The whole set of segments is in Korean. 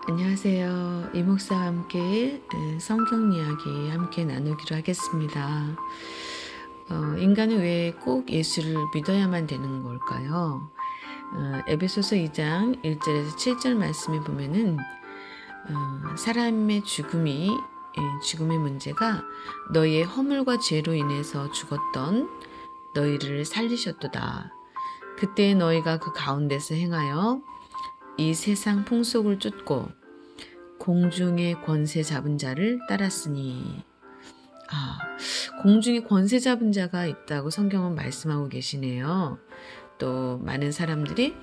안녕하세요. 이 목사와 함께 성경 이야기 함께 나누기로 하겠습니다. 인간은 왜 꼭 예수를 믿어야만 되는 걸까요? 에베소서 2장 1절에서 7절 말씀에 보면은 사람의 죽음의 문제가 너희의 허물과 죄로 인해서 죽었던 너희를 살리셨도다. 그때 너희가 그 가운데서 행하여 이 세상 풍속을 쫓고 공중의 권세 잡은 자를 따랐으니. 공중의 권세 잡은 자가 있다고 성경은 말씀하고 계시네요. 또 많은 사람들이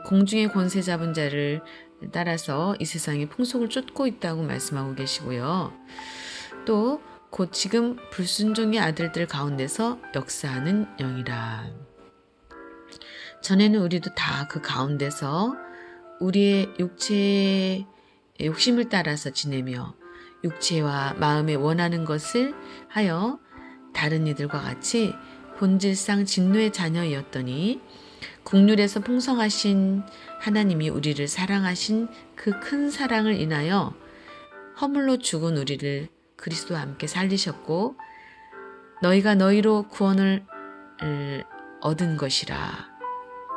공중의 권세 잡은 자를 따라서 이 세상의 풍속을 쫓고 있다고 말씀하고 계시고요. 또 곧 지금 불순종의 아들들 가운데서 역사하는 영이라. 전에는 우리도 다 그 가운데서 우리의 육체의 욕심을 따라서 지내며 육체와 마음에 원하는 것을 하여 다른 이들과 같이 본질상 진노의 자녀이었더니 국률에서 풍성하신 하나님이 우리를 사랑하신 그 큰 사랑을 인하여 허물로 죽은 우리를 그리스도와 함께 살리셨고 너희가 너희로 구원을 얻은 것이라.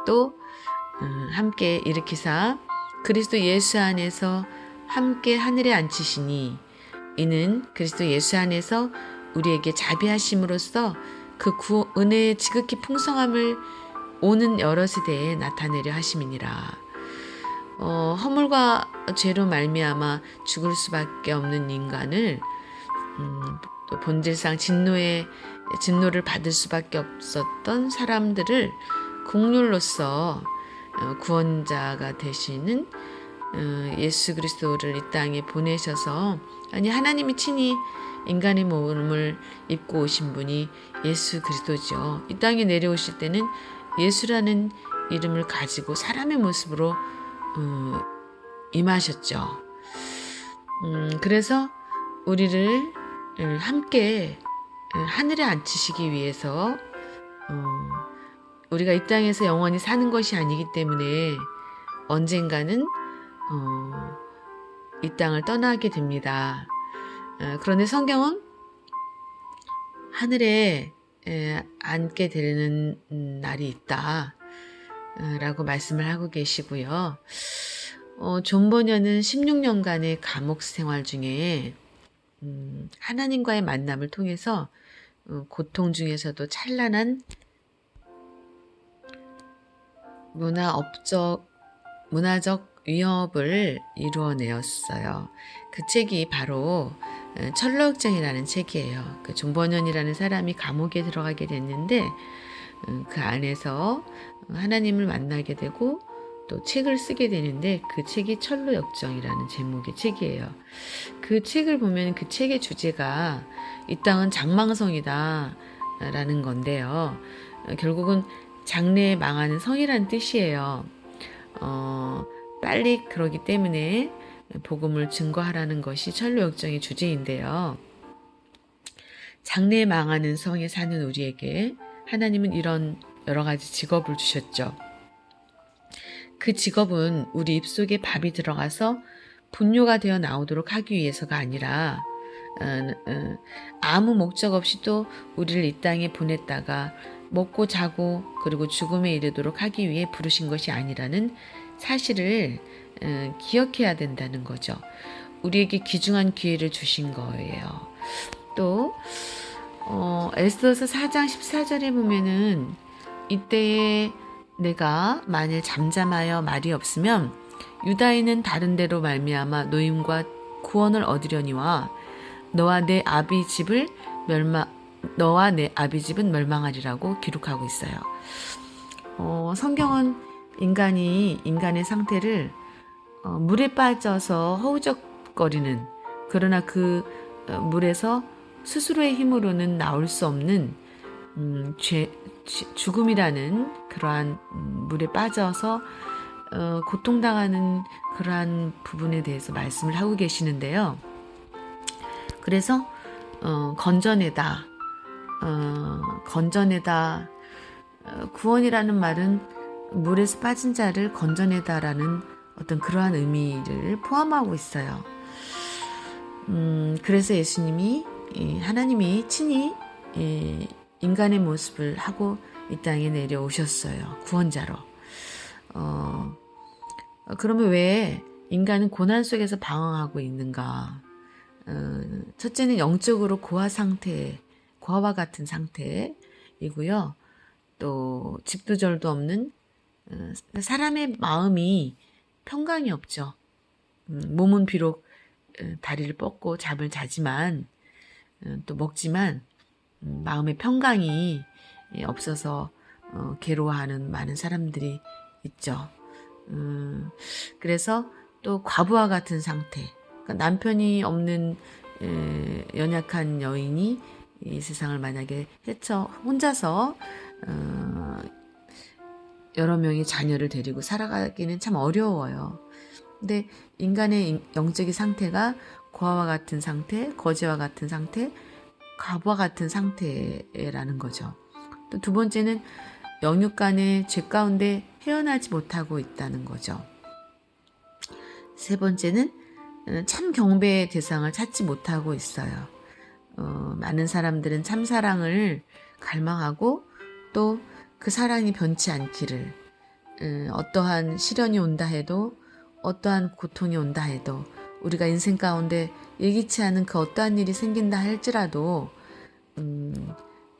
또 함께 일으키사 그리스도 예수 안에서 함께 하늘에 앉히시니 이는 그리스도 예수 안에서 우리에게 자비하심으로써 그 은혜의 지극히 풍성함을 오는 여러 세대에 나타내려 하심이니라. 허물과 죄로 말미암아 죽을 수밖에 없는 인간을 또 본질상 진노를 받을 수밖에 없었던 사람들을 국률로서 구원자가 되시는 예수 그리스도를 이 땅에 보내셔서 하나님이 친히 인간의 몸을 입고 오신 분이 예수 그리스도죠. 이 땅에 내려오실 때는 예수라는 이름을 가지고 사람의 모습으로 임하셨죠. 그래서 우리를 함께 하늘에 앉히시기 위해서 우리가 이 땅에서 영원히 사는 것이 아니기 때문에 언젠가는 이 땅을 떠나게 됩니다. 그런데 성경은 하늘에 앉게 되는 날이 있다 라고 말씀을 하고 계시고요. 존 버녀는 16년간의 감옥 생활 중에 하나님과의 만남을 통해서 고통 중에서도 찬란한 문화적 위협을 이루어내었어요. 그 책이 바로 철로역정이라는 책이에요. 그 존 버년이라는 사람이 감옥에 들어가게 됐는데 그 안에서 하나님을 만나게 되고 또 책을 쓰게 되는데 그 책이 철로역정이라는 제목의 책이에요. 그 책을 보면 그 책의 주제가 이 땅은 장망성이다 라는 건데요. 결국은 장래에 망하는 성이라는 뜻이에요. 빨리 그러기 때문에 복음을 증거하라는 것이 철로역정의 주제인데요. 장래에 망하는 성에 사는 우리에게 하나님은 이런 여러 가지 직업을 주셨죠. 그 직업은 우리 입속에 밥이 들어가서 분뇨가 되어 나오도록 하기 위해서가 아니라 아무 목적 없이 또 우리를 이 땅에 보냈다가 먹고 자고 그리고 죽음에 이르도록 하기 위해 부르신 것이 아니라는 사실을 기억해야 된다는 거죠. 우리에게 귀중한 기회를 주신 거예요. 또 에스더서 4장 14절에 보면은 이때에 내가 만일 잠잠하여 말이 없으면 유다인은 다른 데로 말미암아 노임과 구원을 얻으려니와 너와 내 아비 집은 멸망하리라고 기록하고 있어요. 성경은 인간의 상태를 물에 빠져서 허우적거리는, 그러나 그 물에서 스스로의 힘으로는 나올 수 없는 죽음이라는 그러한 물에 빠져서 고통당하는 그러한 부분에 대해서 말씀을 하고 계시는데요. 그래서 건져내다, 구원이라는 말은 물에서 빠진 자를 건져내다라는 어떤 그러한 의미를 포함하고 있어요. 그래서 예수님이 하나님이 친히 인간의 모습을 하고 이 땅에 내려오셨어요. 구원자로. 그러면 왜 인간은 고난 속에서 방황하고 있는가? 첫째는 영적으로 고아와 같은 상태이고요. 또 집도 절도 없는 사람의 마음이 평강이 없죠. 몸은 비록 다리를 뻗고 잠을 자지만 또 먹지만 마음의 평강이 없어서 괴로워하는 많은 사람들이 있죠. 그래서 또 과부와 같은 상태, 그러니까 남편이 없는 연약한 여인이 이 세상을 만약에 혼자서 여러 명의 자녀를 데리고 살아가기는 참 어려워요. 근데 인간의 영적인 상태가 고아와 같은 상태, 거지와 같은 상태, 과부와 같은 상태라는 거죠. 또 두 번째는 영육 간의 죄 가운데 헤어나지 못하고 있다는 거죠. 세 번째는 참 경배의 대상을 찾지 못하고 있어요. 많은 사람들은 참 사랑을 갈망하고 또 그 사랑이 변치 않기를, 어떠한 시련이 온다 해도, 어떠한 고통이 온다 해도, 우리가 인생 가운데 예기치 않은 그 어떠한 일이 생긴다 할지라도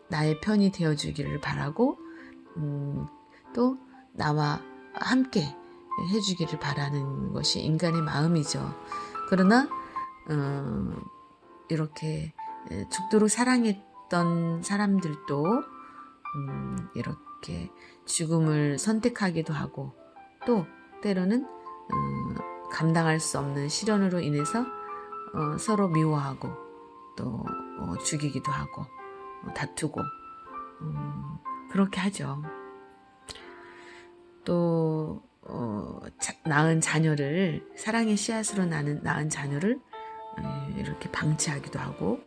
나의 편이 되어주기를 바라고 또 나와 함께 해주기를 바라는 것이 인간의 마음이죠. 그러나 이렇게 죽도록 사랑했던 사람들도 이렇게 죽음을 선택하기도 하고 또 때로는 감당할 수 없는 시련으로 인해서 서로 미워하고 또 죽이기도 하고 다투고 그렇게 하죠. 또 낳은 자녀를, 사랑의 씨앗으로 낳은 자녀를 이렇게 방치하기도 하고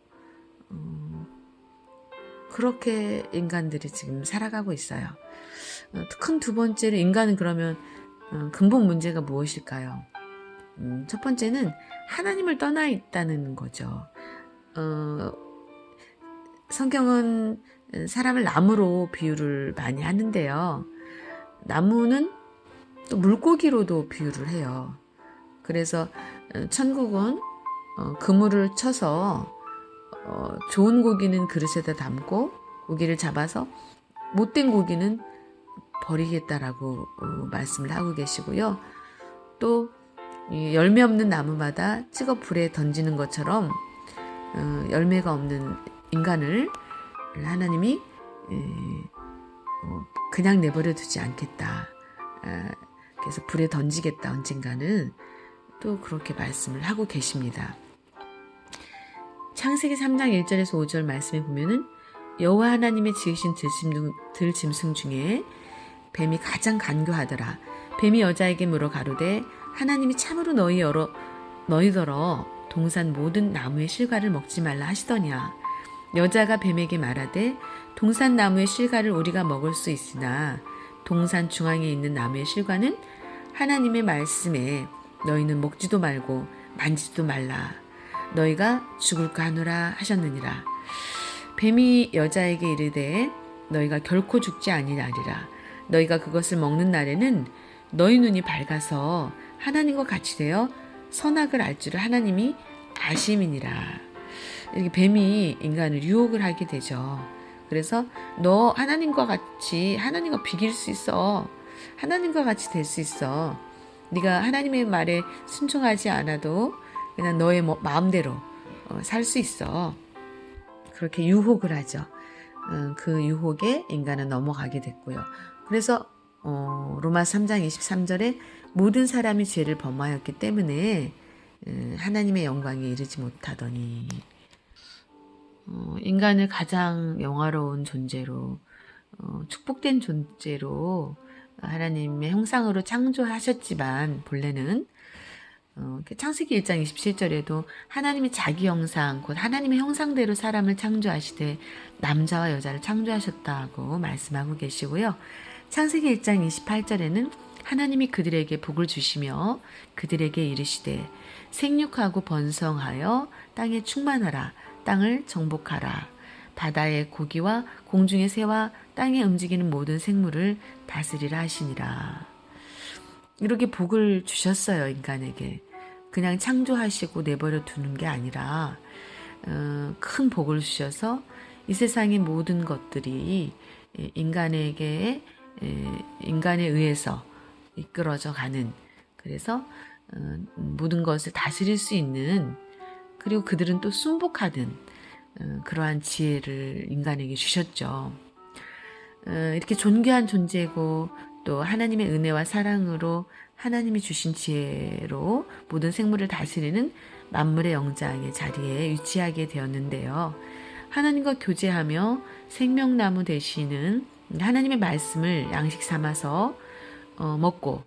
그렇게 인간들이 지금 살아가고 있어요. 큰 두 번째로 인간은 그러면 근본 문제가 무엇일까요? 첫 번째는 하나님을 떠나 있다는 거죠. 성경은 사람을 나무로 비유를 많이 하는데요. 나무는 또 물고기로도 비유를 해요. 그래서 천국은 그물을 쳐서 좋은 고기는 그릇에다 담고 고기를 잡아서 못된 고기는 버리겠다라고 말씀을 하고 계시고요. 또 열매 없는 나무마다 찍어 불에 던지는 것처럼 열매가 없는 인간을 하나님이 그냥 내버려 두지 않겠다. 그래서 불에 던지겠다 언젠가는, 또 그렇게 말씀을 하고 계십니다. 창세기 3장 1절에서 5절 말씀에 보면은 여호와 하나님의 지으신 들짐승 중에 뱀이 가장 간교하더라. 뱀이 여자에게 물어 가로되 하나님이 참으로 너희더러 동산 모든 나무의 실과를 먹지 말라 하시더냐. 여자가 뱀에게 말하되 동산 나무의 실과를 우리가 먹을 수 있으나 동산 중앙에 있는 나무의 실과는 하나님의 말씀에 너희는 먹지도 말고 만지지도 말라. 너희가 죽을까 하노라 하셨느니라. 뱀이 여자에게 이르되 너희가 결코 죽지 아니하리라. 너희가 그것을 먹는 날에는 너희 눈이 밝아서 하나님과 같이 되어 선악을 알 줄을 하나님이 아심이니라. 이렇게 뱀이 인간을 유혹을 하게 되죠. 그래서 너 하나님과 비길 수 있어. 하나님과 같이 될 수 있어. 네가 하나님의 말에 순종하지 않아도 그냥 너의 마음대로 살 수 있어. 그렇게 유혹을 하죠. 그 유혹에 인간은 넘어가게 됐고요. 그래서 로마서 3장 23절에 모든 사람이 죄를 범하였기 때문에 하나님의 영광에 이르지 못하더니, 인간을 가장 영화로운 존재로, 축복된 존재로 하나님의 형상으로 창조하셨지만 본래는 창세기 1장 27절에도 하나님이 자기 형상, 곧 하나님의 형상대로 사람을 창조하시되 남자와 여자를 창조하셨다고 말씀하고 계시고요. 창세기 1장 28절에는 하나님이 그들에게 복을 주시며 그들에게 이르시되 생육하고 번성하여 땅에 충만하라. 땅을 정복하라. 바다의 고기와 공중의 새와 땅에 움직이는 모든 생물을 다스리라 하시니라. 이렇게 복을 주셨어요, 인간에게. 그냥 창조하시고 내버려 두는 게 아니라 큰 복을 주셔서 이 세상의 모든 것들이 인간에 의해서 이끌어져 가는, 그래서 모든 것을 다스릴 수 있는, 그리고 그들은 또 순복하는 그러한 지혜를 인간에게 주셨죠. 이렇게 존귀한 존재고 또 하나님의 은혜와 사랑으로 하나님이 주신 지혜로 모든 생물을 다스리는 만물의 영장의 자리에 위치하게 되었는데요. 하나님과 교제하며 생명나무 되시는 하나님의 말씀을 양식 삼아서 먹고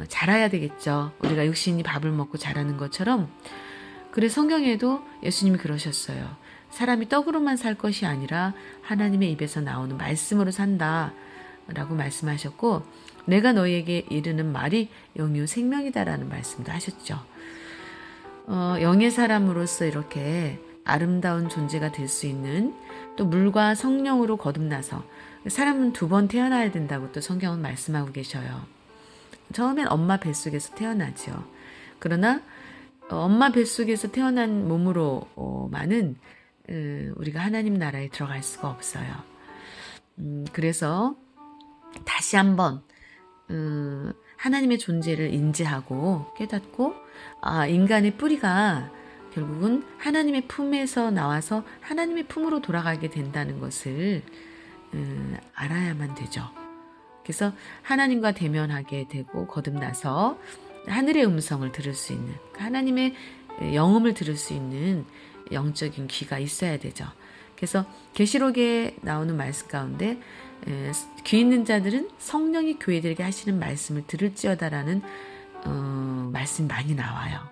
자라야 되겠죠. 우리가 육신이 밥을 먹고 자라는 것처럼. 그래서 성경에도 예수님이 그러셨어요. 사람이 떡으로만 살 것이 아니라 하나님의 입에서 나오는 말씀으로 산다 라고 말씀하셨고, 내가 너희에게 이르는 말이 영이요 생명이다라는 말씀도 하셨죠. 영의 사람으로서 이렇게 아름다운 존재가 될 수 있는, 또 물과 성령으로 거듭나서, 사람은 2번 태어나야 된다고 또 성경은 말씀하고 계셔요. 처음엔 엄마 뱃속에서 태어나죠. 그러나 엄마 뱃속에서 태어난 몸으로만은 우리가 하나님 나라에 들어갈 수가 없어요. 그래서 다시 한번 하나님의 존재를 인지하고 깨닫고, 인간의 뿌리가 결국은 하나님의 품에서 나와서 하나님의 품으로 돌아가게 된다는 것을 알아야만 되죠. 그래서 하나님과 대면하게 되고 거듭나서 하늘의 음성을 들을 수 있는, 하나님의 영음을 들을 수 있는 영적인 귀가 있어야 되죠. 그래서 계시록에 나오는 말씀 가운데 귀 있는 자들은 성령이 교회들에게 하시는 말씀을 들을지어다라는 말씀이 많이 나와요.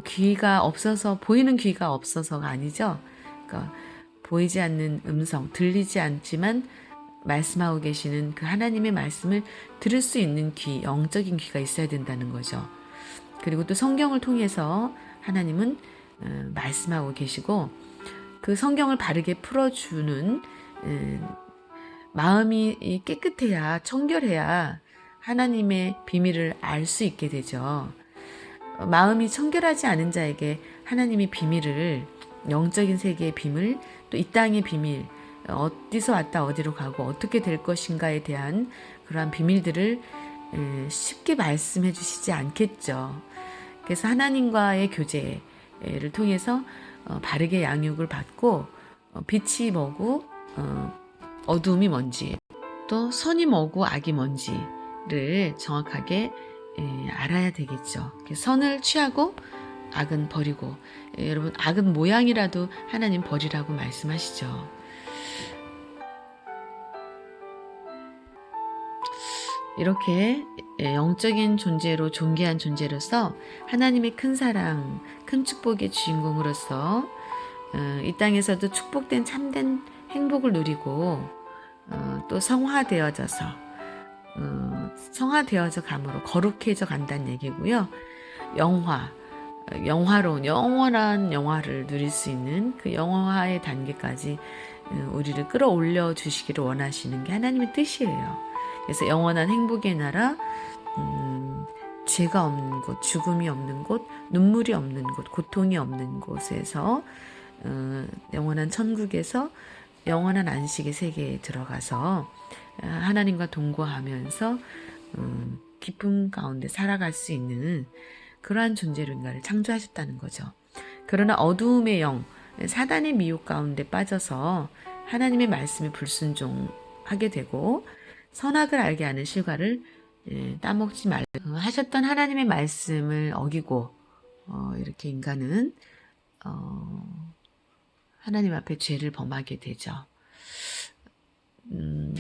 귀가 없어서, 보이는 귀가 없어서가 아니죠. 그러니까 보이지 않는 음성, 들리지 않지만 말씀하고 계시는 그 하나님의 말씀을 들을 수 있는 귀, 영적인 귀가 있어야 된다는 거죠. 그리고 또 성경을 통해서 하나님은 말씀하고 계시고, 그 성경을 바르게 풀어주는 마음이 깨끗해야, 청결해야 하나님의 비밀을 알 수 있게 되죠. 마음이 청결하지 않은 자에게 하나님의 비밀을, 영적인 세계의 비밀, 또 이 땅의 비밀, 어디서 왔다 어디로 가고 어떻게 될 것인가에 대한 그러한 비밀들을 쉽게 말씀해 주시지 않겠죠. 그래서 하나님과의 교제를 통해서 바르게 양육을 받고, 빛이 뭐고 어두움이 뭔지, 또 선이 뭐고 악이 뭔지를 정확하게 알아야 되겠죠. 선을 취하고 악은 버리고, 여러분, 악은 모양이라도 하나님 버리라고 말씀하시죠. 이렇게 영적인 존재로, 존귀한 존재로서 하나님의 큰 사랑, 큰 축복의 주인공으로서 이 땅에서도 축복된 참된 행복을 누리고, 또 성화되어져 감으로 거룩해져 간다는 얘기고요. 영화로운 영원한 영화를 누릴 수 있는 그 영화의 단계까지 우리를 끌어올려 주시기를 원하시는 게 하나님의 뜻이에요. 그래서 영원한 행복의 나라, 죄가 없는 곳, 죽음이 없는 곳, 눈물이 없는 곳, 고통이 없는 곳에서 영원한 천국에서 영원한 안식의 세계에 들어가서 하나님과 동거하면서 기쁨 가운데 살아갈 수 있는 그러한 존재로 인간을 창조하셨다는 거죠. 그러나 어두움의 영, 사단의 미혹 가운데 빠져서 하나님의 말씀에 불순종하게 되고 선악을 알게 하는 실과를 따먹지 말라 하셨던 하나님의 말씀을 어기고 이렇게 인간은 하나님 앞에 죄를 범하게 되죠.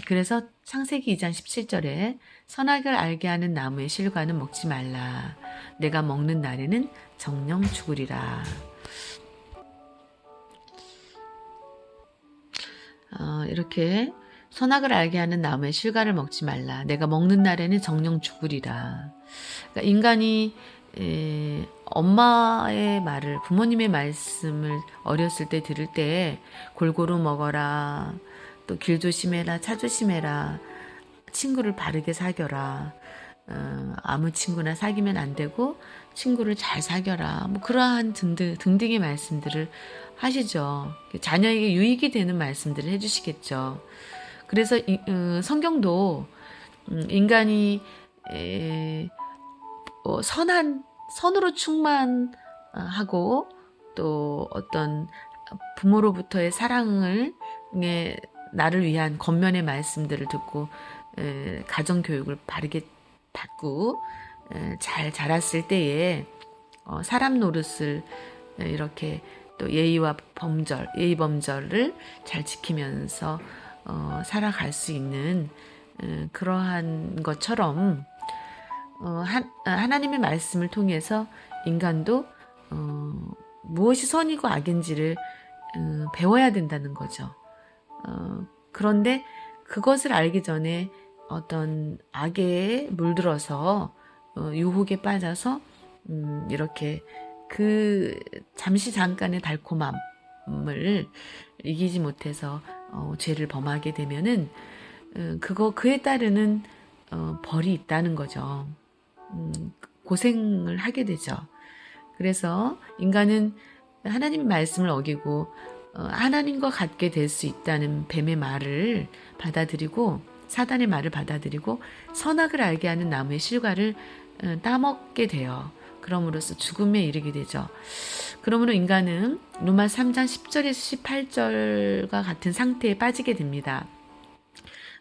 그래서 창세기 2장 17절에 선악을 알게 하는 나무의 실과는 먹지 말라. 내가 먹는 날에는 정령 죽으리라. 이렇게 선악을 알게 하는 나무의 실과를 먹지 말라. 내가 먹는 날에는 정령 죽으리라. 그러니까 인간이 엄마의 말을, 부모님의 말씀을 어렸을 때 들을 때 골고루 먹어라, 또 길 조심해라, 차 조심해라, 친구를 바르게 사겨라, 아무 친구나 사귀면 안 되고 친구를 잘 사겨라, 뭐 그러한 등등의 말씀들을 하시죠. 자녀에게 유익이 되는 말씀들을 해주시겠죠. 그래서 성경도 인간이 선으로 충만하고 또 어떤 부모로부터의 사랑을 나를 위한 겉면의 말씀들을 듣고 가정교육을 바르게 받고 잘 자랐을 때에 사람 노릇을 이렇게 또 예의 범절을 잘 지키면서 살아갈 수 있는 그러한 것처럼 하나님의 말씀을 통해서 인간도 무엇이 선이고 악인지를 배워야 된다는 거죠. 그런데 그것을 알기 전에 어떤 악에 물들어서 유혹에 빠져서 이렇게 그 잠깐의 달콤함을 이기지 못해서 죄를 범하게 되면은 그에 따르는 벌이 있다는 거죠. 고생을 하게 되죠. 그래서 인간은 하나님의 말씀을 어기고 하나님과 같게 될 수 있다는 뱀의 말을 받아들이고 사단의 말을 받아들이고 선악을 알게 하는 나무의 실과를 따먹게 돼요. 그럼으로써 죽음에 이르게 되죠. 그러므로 인간은 로마 3장 10절에서 18절과 같은 상태에 빠지게 됩니다.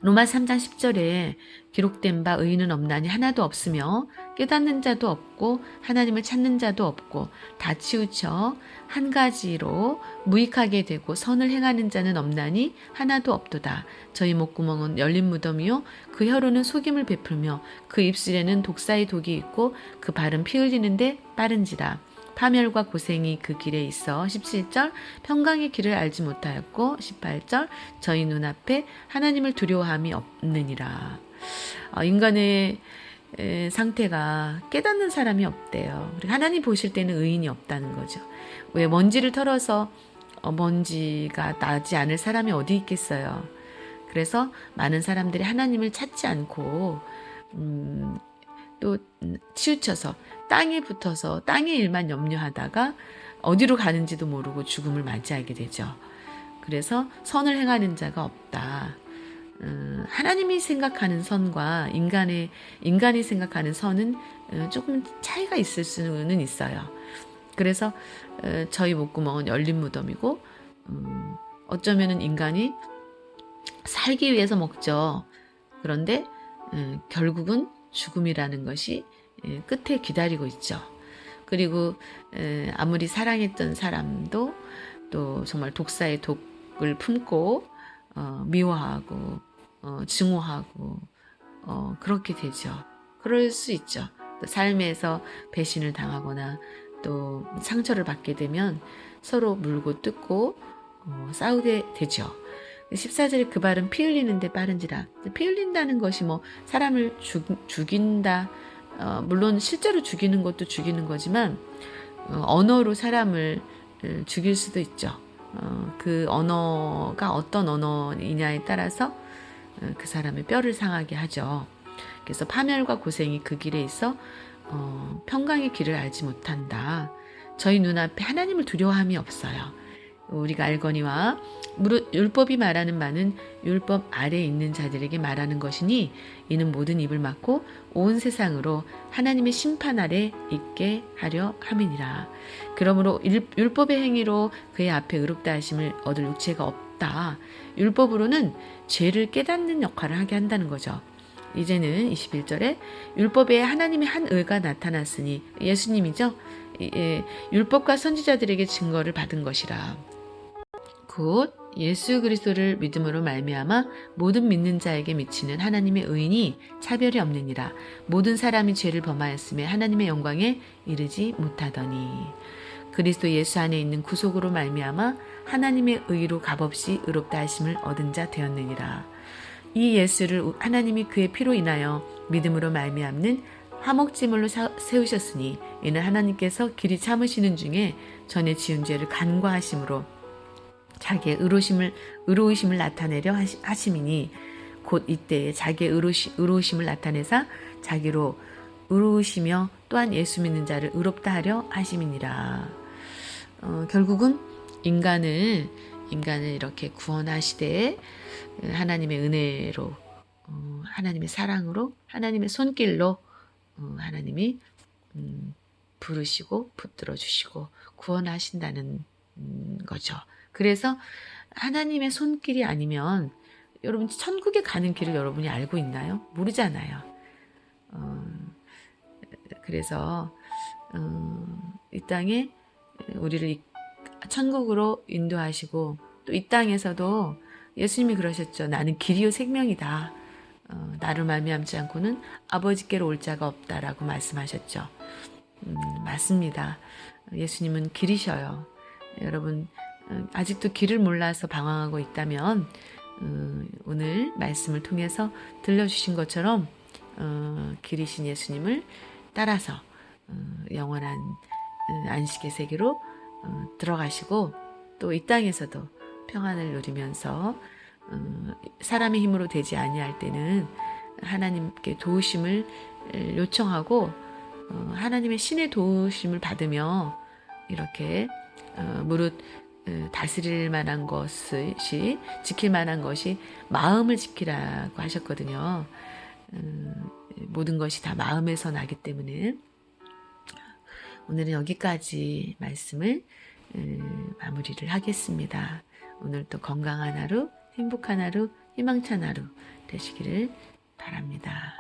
로마 3장 10절에 기록된 바 의인은 없나니 하나도 없으며 깨닫는 자도 없고 하나님을 찾는 자도 없고 다 치우쳐 한 가지로 무익하게 되고 선을 행하는 자는 없나니 하나도 없도다. 저희 목구멍은 열린 무덤이요 그 혀로는 속임을 베풀며 그 입술에는 독사의 독이 있고 그 발은 피 흘리는데 빠른지라. 파멸과 고생이 그 길에 있어 17절 평강의 길을 알지 못하였고 18절 저희 눈앞에 하나님을 두려워함이 없느니라. 인간의 상태가 깨닫는 사람이 없대요. 하나님 보실 때는 의인이 없다는 거죠. 왜 먼지를 털어서 먼지가 나지 않을 사람이 어디 있겠어요. 그래서 많은 사람들이 하나님을 찾지 않고 또 치우쳐서 땅에 붙어서 땅의 일만 염려하다가 어디로 가는지도 모르고 죽음을 맞이하게 되죠. 그래서 선을 행하는 자가 없다. 하나님이 생각하는 선과 인간이 생각하는 선은 조금 차이가 있을 수는 있어요. 그래서 저희 목구멍은 열린 무덤이고 어쩌면은 인간이 살기 위해서 먹죠. 그런데 결국은 죽음이라는 것이 끝에 기다리고 있죠. 그리고 아무리 사랑했던 사람도 또 정말 독사의 독을 품고 미워하고 증오하고 그렇게 되죠. 그럴 수 있죠. 또 삶에서 배신을 당하거나 또 상처를 받게 되면 서로 물고 뜯고 싸우게 되죠. 14절에 그 발은 피 흘리는데 빠른지라. 피 흘린다는 것이 뭐 사람을 죽인다. 물론 실제로 죽이는 것도 죽이는 거지만 언어로 사람을 죽일 수도 있죠. 그 언어가 어떤 언어이냐에 따라서 그 사람의 뼈를 상하게 하죠. 그래서 파멸과 고생이 그 길에 있어 평강의 길을 알지 못한다. 저희 눈앞에 하나님을 두려워함이 없어요. 우리가 알거니와 율법이 말하는 바는 율법 아래에 있는 자들에게 말하는 것이니 이는 모든 입을 막고 온 세상으로 하나님의 심판 아래 있게 하려 함이니라. 그러므로 율법의 행위로 그의 앞에 의롭다 하심을 얻을 육체가 없다. 율법으로는 죄를 깨닫는 역할을 하게 한다는 거죠. 이제는 21절에 율법에 하나님의 한 의가 나타났으니 예수님이죠. 율법과 선지자들에게 증거를 받은 것이라. 곧 예수 그리스도를 믿음으로 말미암아 모든 믿는 자에게 미치는 하나님의 의인이 차별이 없느니라. 모든 사람이 죄를 범하였음에 하나님의 영광에 이르지 못하더니 그리스도 예수 안에 있는 구속으로 말미암아 하나님의 의로 값없이 의롭다 하심을 얻은 자 되었느니라. 이 예수를 하나님이 그의 피로 인하여 믿음으로 말미암는 화목제물로 세우셨으니 이는 하나님께서 길이 참으시는 중에 전에 지은 죄를 간과하심으로 자기의 의로우심을 나타내려 하심이니 곧 이때에 자기의 의로우심을 나타내사 자기로 의로우시며 또한 예수 믿는 자를 의롭다 하려 하심이니라. 결국은 인간을 이렇게 구원하시되 하나님의 은혜로 하나님의 사랑으로 하나님의 손길로 하나님이 부르시고 붙들어 주시고 구원하신다는 거죠. 그래서 하나님의 손길이 아니면 여러분 천국에 가는 길을 여러분이 알고 있나요? 모르잖아요. 그래서 이 땅에 우리를 천국으로 인도하시고 또 이 땅에서도 예수님이 그러셨죠. 나는 길이요 생명이다. 나를 말미암지 않고는 아버지께로 올 자가 없다라고 말씀하셨죠. 맞습니다. 예수님은 길이셔요. 여러분 아직도 길을 몰라서 방황하고 있다면 오늘 말씀을 통해서 들려주신 것처럼 길이신 예수님을 따라서 영원한 안식의 세계로 들어가시고 또 이 땅에서도 평안을 누리면서 사람의 힘으로 되지 아니할 때는 하나님께 도우심을 요청하고 하나님의 신의 도우심을 받으며 이렇게 무릇 다스릴 만한 것이 지킬 만한 것이 마음을 지키라고 하셨거든요. 모든 것이 다 마음에서 나기 때문에 오늘은 여기까지 말씀을 마무리를 하겠습니다. 오늘도 건강한 하루, 행복한 하루, 희망찬 하루 되시기를 바랍니다.